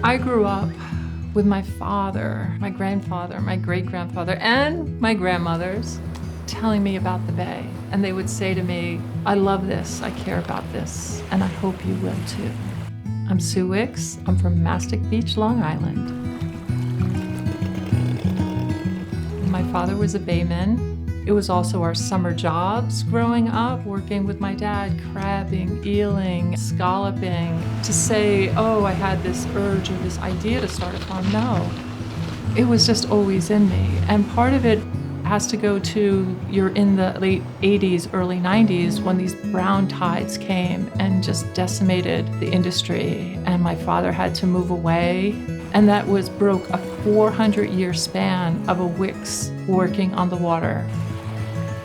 I grew up with my father, my grandfather, my great-grandfather, and my grandmothers telling me about the Bay. And they would say to me, I love this, I care about this, and I hope you will too. I'm Sue Wicks. I'm from Mastic Beach, Long Island. My father was a bayman. It was also our summer jobs growing up, working with my dad, crabbing, eeling, scalloping. To say, oh, I had this urge or this idea to start a farm, no. It was just always in me. And part of it has to go to, you're in the late 80s, early 90s, when these brown tides came and just decimated the industry. And my father had to move away. And that broke a 400-year span of a Wicks working on the water.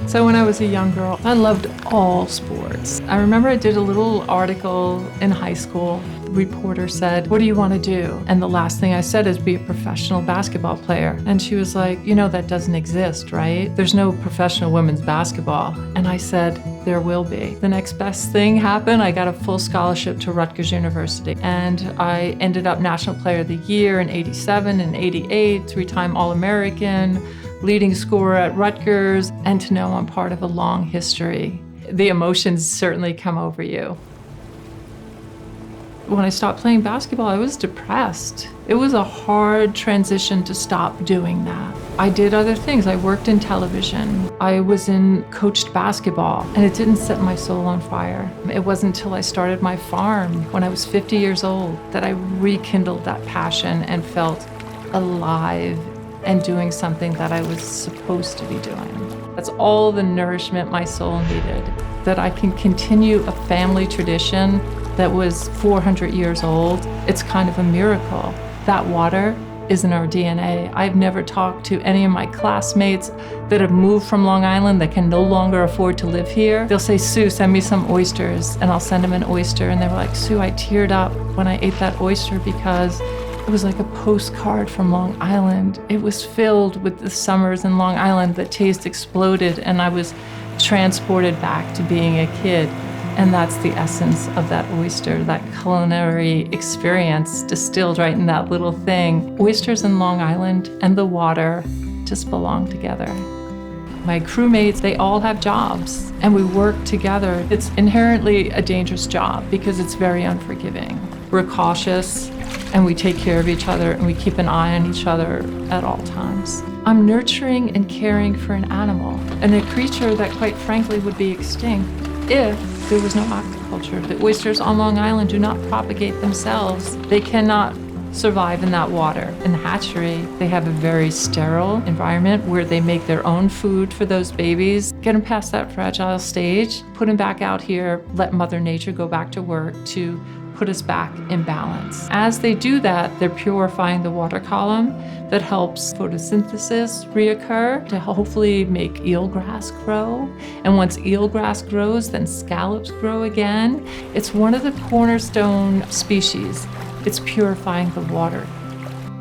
So when I was a young girl, I loved all sports. I remember I did a little article in high school. The reporter said, what do you want to do? And the last thing I said is be a professional basketball player. And she was like, you know, that doesn't exist, right? There's no professional women's basketball. And I said, there will be. The next best thing happened. I got a full scholarship to Rutgers University. And I ended up National Player of the Year in '87 and '88, three-time All-American, leading scorer at Rutgers, and to know I'm part of a long history. The emotions certainly come over you. When I stopped playing basketball, I was depressed. It was a hard transition to stop doing that. I did other things. I worked in television. I was in coached basketball, and it didn't set my soul on fire. It wasn't until I started my farm when I was 50 years old that I rekindled that passion and felt alive and doing something that I was supposed to be doing. That's all the nourishment my soul needed, that I can continue a family tradition that was 400 years old. It's kind of a miracle. That water is in our DNA. I've never talked to any of my classmates that have moved from Long Island that can no longer afford to live here. They'll say, Sue, send me some oysters, and I'll send them an oyster. And they were like, Sue, I teared up when I ate that oyster because it was like a postcard from Long Island. It was filled with the summers in Long Island. The taste exploded, and I was transported back to being a kid. And that's the essence of that oyster, that culinary experience distilled right in that little thing. Oysters in Long Island and the water just belong together. My crewmates, they all have jobs, and we work together. It's inherently a dangerous job because it's very unforgiving. We're cautious, and we take care of each other, and we keep an eye on each other at all times. I'm nurturing and caring for an animal, and a creature that quite frankly would be extinct if there was no aquaculture. The oysters on Long Island do not propagate themselves. They cannot survive in that water. In the hatchery, they have a very sterile environment where they make their own food for those babies, get them past that fragile stage, put them back out here, let Mother Nature go back to work to put us back in balance. As they do that, they're purifying the water column that helps photosynthesis reoccur to hopefully make eelgrass grow. And once eelgrass grows, then scallops grow again. It's one of the cornerstone species. It's purifying the water.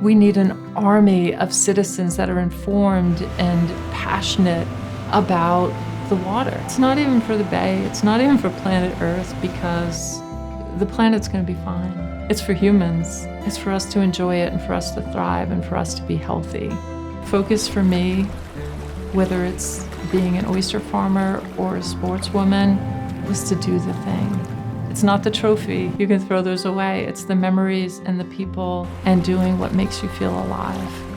We need an army of citizens that are informed and passionate about the water. It's not even for the Bay, it's not even for planet Earth, because the planet's going to be fine. It's for humans. It's for us to enjoy it and for us to thrive and for us to be healthy. Focus for me, whether it's being an oyster farmer or a sportswoman, was to do the thing. It's not the trophy. You can throw those away. It's the memories and the people and doing what makes you feel alive.